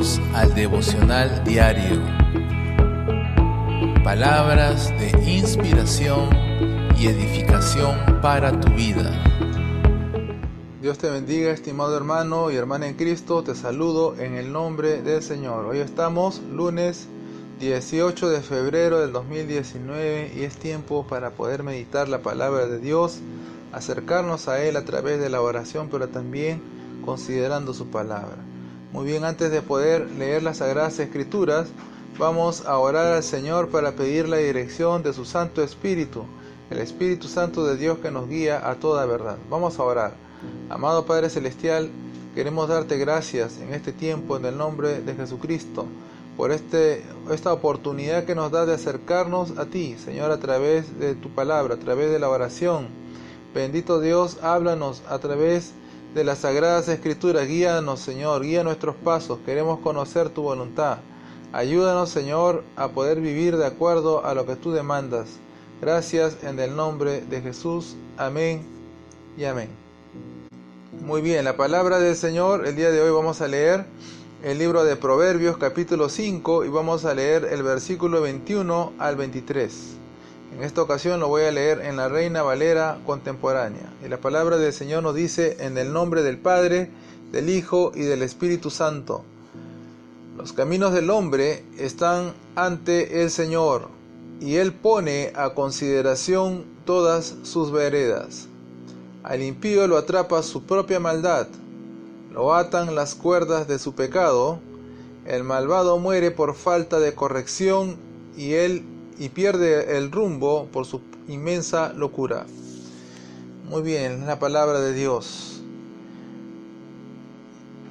Bienvenidos al devocional diario. Palabras de inspiración y edificación para tu vida. Dios te bendiga, estimado hermano y hermana en Cristo. Te saludo en el nombre del Señor. Hoy estamos lunes 18 de febrero del 2019 y es tiempo para poder meditar la palabra de Dios, acercarnos a Él a través de la oración, pero también considerando su palabra. Muy bien, antes de poder leer las Sagradas Escrituras, vamos a orar al Señor para pedir la dirección de su Santo Espíritu, el Espíritu Santo de Dios que nos guía a toda verdad. Vamos a orar. Amado Padre Celestial, queremos darte gracias en este tiempo en el nombre de Jesucristo, por esta oportunidad que nos da de acercarnos a ti, Señor, a través de tu palabra, a través de la oración. Bendito Dios, háblanos a través de las Sagradas Escrituras. Guíanos, Señor, guía nuestros pasos. Queremos conocer tu voluntad. Ayúdanos, Señor, a poder vivir de acuerdo a lo que tú demandas. Gracias en el nombre de Jesús. Amén y amén. Muy bien, la palabra del Señor, el día de hoy vamos a leer el libro de Proverbios capítulo 5 y vamos a leer el versículo 21 al 23. En esta ocasión lo voy a leer en la Reina Valera contemporánea. Y la palabra del Señor nos dice: en el nombre del Padre, del Hijo y del Espíritu Santo. Los caminos del hombre están ante el Señor, y Él pone a consideración todas sus veredas. Al impío lo atrapa su propia maldad, lo atan las cuerdas de su pecado. El malvado muere por falta de corrección y pierde el rumbo por su inmensa locura. Muy bien, la palabra de Dios.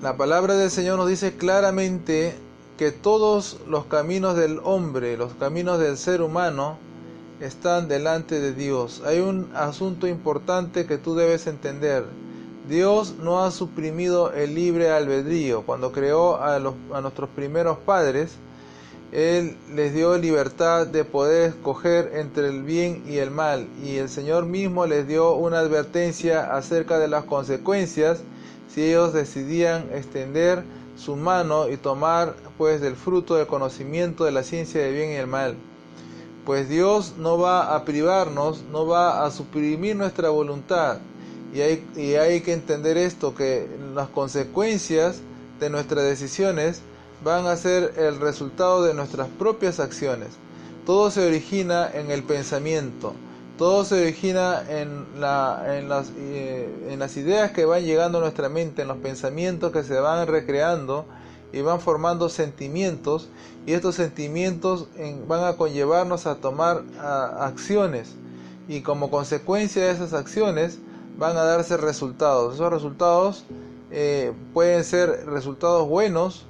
La palabra del Señor nos dice claramente que todos los caminos del hombre, los caminos del ser humano, están delante de Dios. Hay un asunto importante que tú debes entender. Dios no ha suprimido el libre albedrío. Cuando creó a nuestros primeros padres, Él les dio libertad de poder escoger entre el bien y el mal, y el Señor mismo les dio una advertencia acerca de las consecuencias si ellos decidían extender su mano y tomar pues del fruto del conocimiento de la ciencia del bien y el mal. Pues Dios no va a privarnos, no va a suprimir nuestra voluntad, y hay que entender esto, que las consecuencias de nuestras decisiones van a ser el resultado de nuestras propias acciones. Todo se origina en el pensamiento, todo se origina en las ideas que van llegando a nuestra mente, en los pensamientos que se van recreando y van formando sentimientos, y estos sentimientos van a conllevarnos a tomar acciones, y como consecuencia de esas acciones van a darse resultados. Esos resultados pueden ser resultados buenos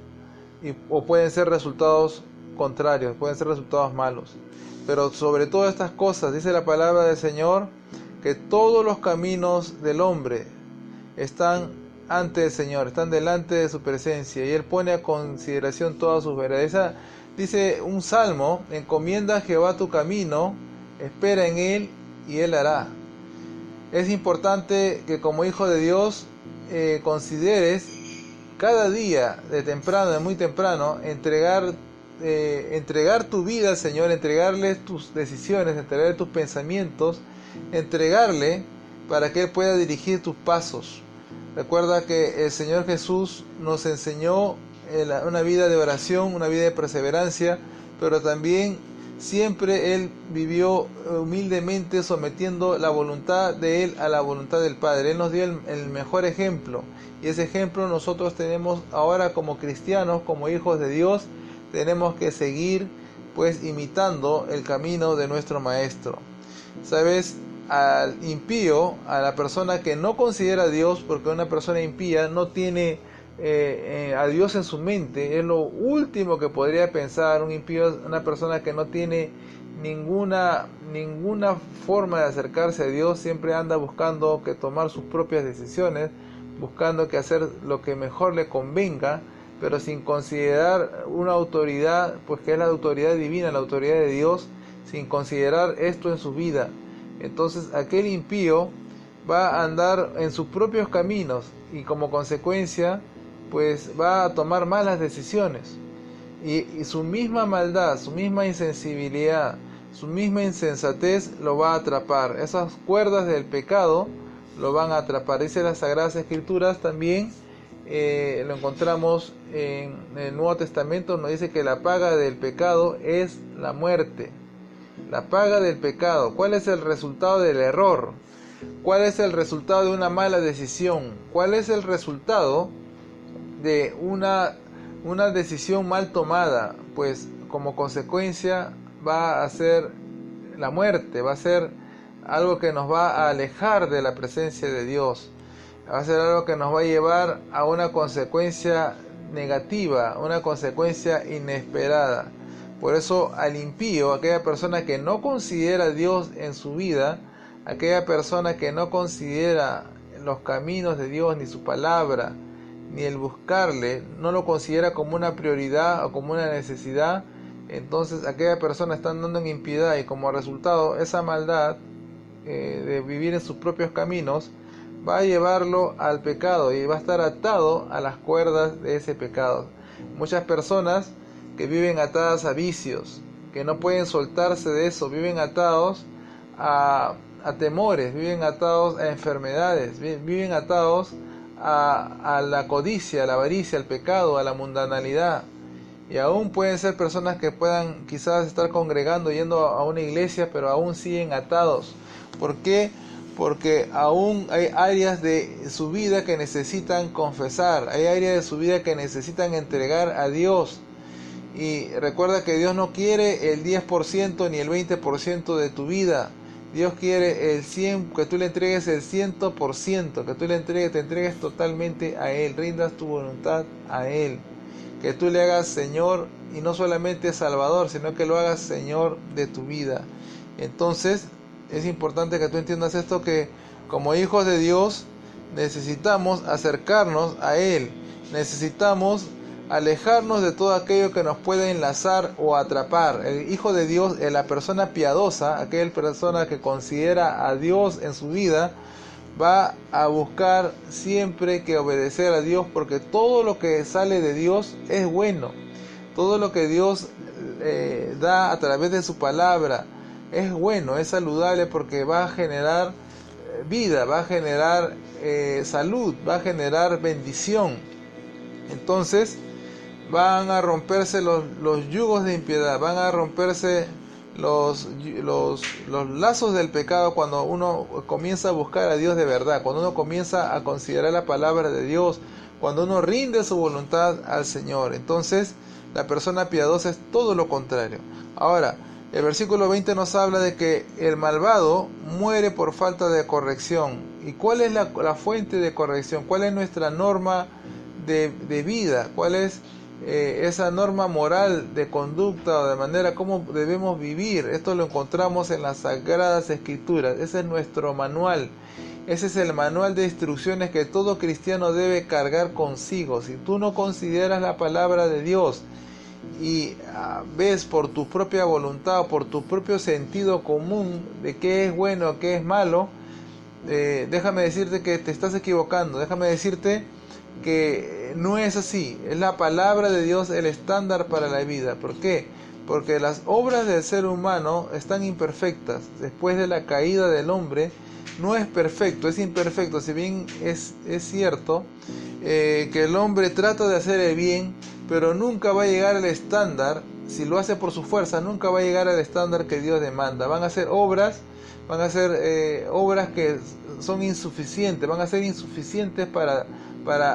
o pueden ser resultados contrarios, pueden ser resultados malos. Pero sobre todas estas cosas, dice la palabra del Señor, que todos los caminos del hombre están ante el Señor, están delante de su presencia, y Él pone a consideración todas sus veredas. Dice un salmo: encomienda a Jehová tu camino, espera en Él y Él hará. Es importante que como hijo de Dios consideres cada día, de muy temprano, entregar tu vida al Señor, entregarle tus decisiones, entregarle tus pensamientos, entregarle para que Él pueda dirigir tus pasos. Recuerda que el Señor Jesús nos enseñó una vida de oración, una vida de perseverancia, pero también siempre Él vivió humildemente sometiendo la voluntad de Él a la voluntad del Padre. Él nos dio el mejor ejemplo, y ese ejemplo nosotros tenemos ahora como cristianos, como hijos de Dios. Tenemos que seguir pues imitando el camino de nuestro Maestro. ¿Sabes? Al impío, a la persona que no considera a Dios, porque una persona impía no tiene a Dios en su mente, es lo último que podría pensar. Un impío es una persona que no tiene ninguna forma de acercarse a Dios, siempre anda buscando que tomar sus propias decisiones, buscando que hacer lo que mejor le convenga, pero sin considerar una autoridad, pues que es la autoridad divina, la autoridad de Dios, sin considerar esto en su vida. Entonces aquel impío va a andar en sus propios caminos, y como consecuencia pues va a tomar malas decisiones. Y su misma maldad, su misma insensibilidad, su misma insensatez lo va a atrapar. Esas cuerdas del pecado lo van a atrapar. Dice las Sagradas Escrituras también, lo encontramos en el Nuevo Testamento, nos dice que la paga del pecado es la muerte. La paga del pecado. ¿Cuál es el resultado del error? ¿Cuál es el resultado de una mala decisión? ¿Cuál es el resultado de una decisión mal tomada? Pues como consecuencia va a ser la muerte, va a ser algo que nos va a alejar de la presencia de Dios, va a ser algo que nos va a llevar a una consecuencia negativa, una consecuencia inesperada. Por eso al impío, aquella persona que no considera a Dios en su vida, aquella persona que no considera los caminos de Dios, ni su palabra, ni el buscarle, no lo considera como una prioridad o como una necesidad, entonces aquella persona está andando en impiedad, y como resultado esa maldad de vivir en sus propios caminos va a llevarlo al pecado y va a estar atado a las cuerdas de ese pecado. Muchas personas que viven atadas a vicios, que no pueden soltarse de eso, viven atados a temores, viven atados a enfermedades, viven atados a la codicia, a la avaricia, al pecado, a la mundanalidad. Y aún pueden ser personas que puedan quizás estar congregando, yendo a una iglesia, pero aún siguen atados. ¿Por qué? Porque aún hay áreas de su vida que necesitan confesar, hay áreas de su vida que necesitan entregar a Dios. Y recuerda que Dios no quiere el 10% ni el 20% de tu vida. Dios quiere el 100%, que tú le entregues el 100%, que tú te entregues totalmente a Él, rindas tu voluntad a Él. Que tú le hagas Señor, y no solamente Salvador, sino que lo hagas Señor de tu vida. Entonces es importante que tú entiendas esto, que como hijos de Dios necesitamos acercarnos a Él, necesitamos alejarnos de todo aquello que nos puede enlazar o atrapar. El hijo de Dios es la persona piadosa, aquella persona que considera a Dios en su vida, va a buscar siempre que obedecer a Dios, porque todo lo que sale de Dios es bueno. Todo lo que Dios da a través de su palabra es bueno, es saludable, porque va a generar vida, va a generar salud, va a generar bendición. Entonces van a romperse los yugos de impiedad, van a romperse los lazos del pecado cuando uno comienza a buscar a Dios de verdad, cuando uno comienza a considerar la palabra de Dios, cuando uno rinde su voluntad al Señor. Entonces la persona piadosa es todo lo contrario. Ahora, el versículo 20 nos habla de que el malvado muere por falta de corrección. ¿Y cuál es la fuente de corrección? ¿Cuál es nuestra norma de vida? ¿Cuál es esa norma moral de conducta o de manera como debemos vivir? Esto lo encontramos en las Sagradas Escrituras. Ese es nuestro manual. Ese es el manual de instrucciones que todo cristiano debe cargar consigo. Si tú no consideras la palabra de Dios y ves por tu propia voluntad o por tu propio sentido común de qué es bueno, qué es malo, déjame decirte que te estás equivocando. Déjame decirte que no es así. Es la palabra de Dios el estándar para la vida. ¿Por qué? Porque las obras del ser humano están imperfectas. Después de la caída del hombre, no es perfecto, es imperfecto. Si bien es cierto que el hombre trata de hacer el bien, pero nunca va a llegar al estándar. Si lo hace por su fuerza, nunca va a llegar al estándar que Dios demanda. Van a ser obras que son insuficientes, van a ser insuficientes para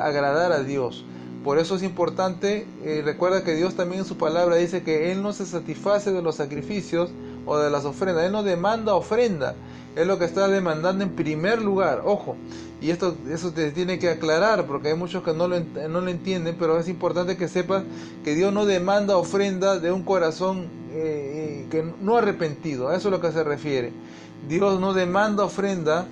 agradar a Dios. Por eso es importante, recuerda que Dios también en su palabra dice que Él no se satisface de los sacrificios o de las ofrendas. Él no demanda ofrenda, es lo que está demandando en primer lugar. Ojo, y eso te tiene que aclarar, porque hay muchos que no lo entienden, pero es importante que sepas que Dios no demanda ofrenda de un corazón que no arrepentido. A eso es lo que se refiere. Dios no demanda ofrenda.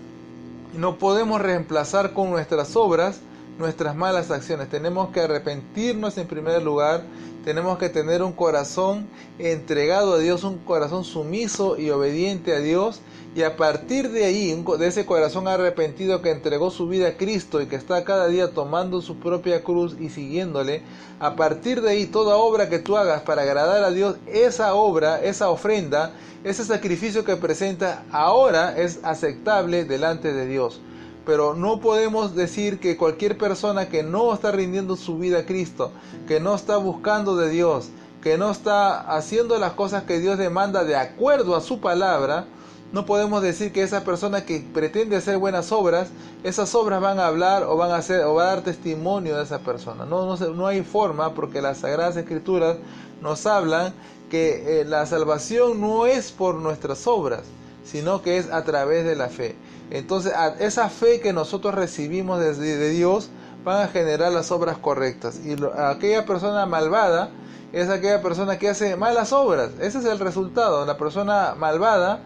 No podemos reemplazar con nuestras obras nuestras malas acciones. Tenemos que arrepentirnos en primer lugar. Tenemos que tener un corazón entregado a Dios, un corazón sumiso y obediente a Dios. Y a partir de ahí, de ese corazón arrepentido que entregó su vida a Cristo y que está cada día tomando su propia cruz y siguiéndole, a partir de ahí toda obra que tú hagas para agradar a Dios, esa obra, esa ofrenda, ese sacrificio que presenta ahora es aceptable delante de Dios. Pero no podemos decir que cualquier persona que no está rindiendo su vida a Cristo, que no está buscando de Dios, que no está haciendo las cosas que Dios demanda de acuerdo a su palabra, no podemos decir que esa persona que pretende hacer buenas obras, esas obras van a hablar o van a hacer o va a dar testimonio de esa persona. No hay forma, porque las Sagradas Escrituras nos hablan que la salvación no es por nuestras obras, sino que es a través de la fe. Entonces, esa fe que nosotros recibimos de Dios van a generar las obras correctas. Y aquella persona malvada es aquella persona que hace malas obras. Ese es el resultado. La persona malvada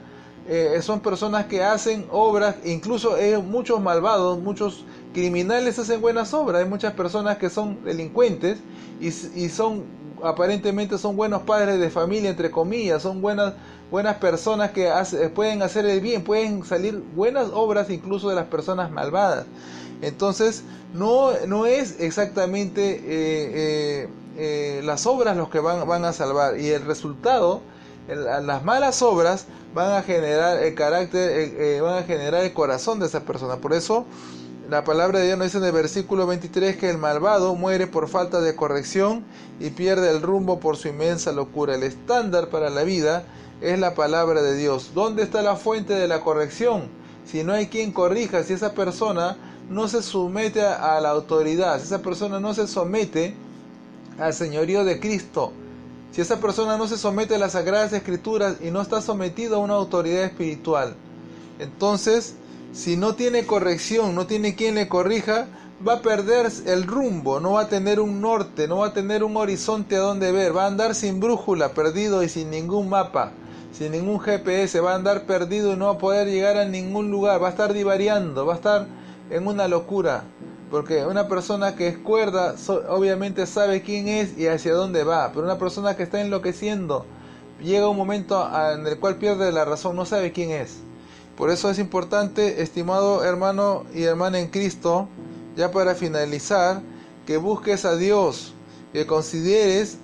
son personas que hacen obras, incluso muchos malvados, muchos criminales hacen buenas obras. Hay muchas personas que son delincuentes y aparentemente son buenos padres de familia, entre comillas, son buenas personas que pueden hacer el bien, pueden salir buenas obras incluso de las personas malvadas. Entonces no es exactamente las obras los que van a salvar, y el resultado, las malas obras van a generar el carácter, van a generar el corazón de esa persona. Por eso la palabra de Dios nos dice en el versículo 23 que el malvado muere por falta de corrección y pierde el rumbo por su inmensa locura. El estándar para la vida es la palabra de Dios. ¿Dónde está la fuente de la corrección? Si no hay quien corrija, si esa persona no se somete a la autoridad, si esa persona no se somete al señorío de Cristo, si esa persona no se somete a las Sagradas Escrituras y no está sometido a una autoridad espiritual, entonces, si no tiene corrección, no tiene quien le corrija, va a perder el rumbo, no va a tener un norte, no va a tener un horizonte a donde ver, va a andar sin brújula, perdido y sin ningún mapa, sin ningún GPS, va a andar perdido y no va a poder llegar a ningún lugar, va a estar divariando, va a estar en una locura. Porque una persona que es cuerda obviamente sabe quién es y hacia dónde va, pero una persona que está enloqueciendo llega un momento en el cual pierde la razón, no sabe quién es. Por eso es importante, estimado hermano y hermana en Cristo, ya para finalizar, que busques a Dios, que consideres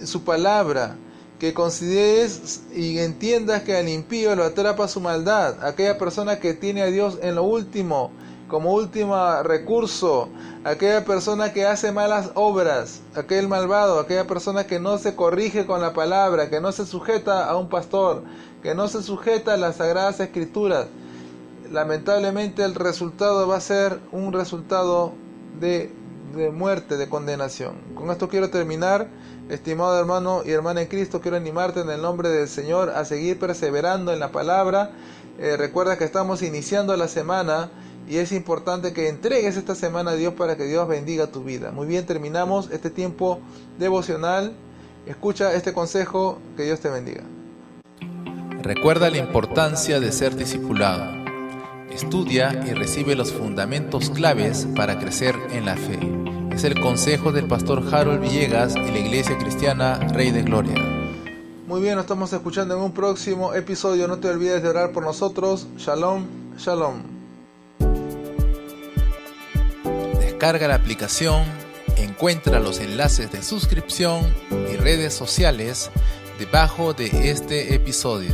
su palabra, que consideres y entiendas que al impío lo atrapa su maldad, aquella persona que tiene a Dios en lo último, como último recurso, aquella persona que hace malas obras, aquel malvado, aquella persona que no se corrige con la palabra, que no se sujeta a un pastor, que no se sujeta a las Sagradas Escrituras. Lamentablemente el resultado va a ser un resultado de muerte, de condenación. Con esto quiero terminar. Estimado hermano y hermana en Cristo, quiero animarte en el nombre del Señor a seguir perseverando en la palabra. Recuerda que estamos iniciando la semana y es importante que entregues esta semana a Dios para que Dios bendiga tu vida. Muy bien, terminamos este tiempo devocional. Escucha este consejo, que Dios te bendiga. Recuerda la importancia de ser discipulado. Estudia y recibe los fundamentos claves para crecer en la fe. Es el consejo del pastor Harold Villegas y la Iglesia Cristiana Rey de Gloria. Muy bien, nos estamos escuchando en un próximo episodio. No te olvides de orar por nosotros. Shalom, shalom. Descarga la aplicación, encuentra los enlaces de suscripción y redes sociales debajo de este episodio.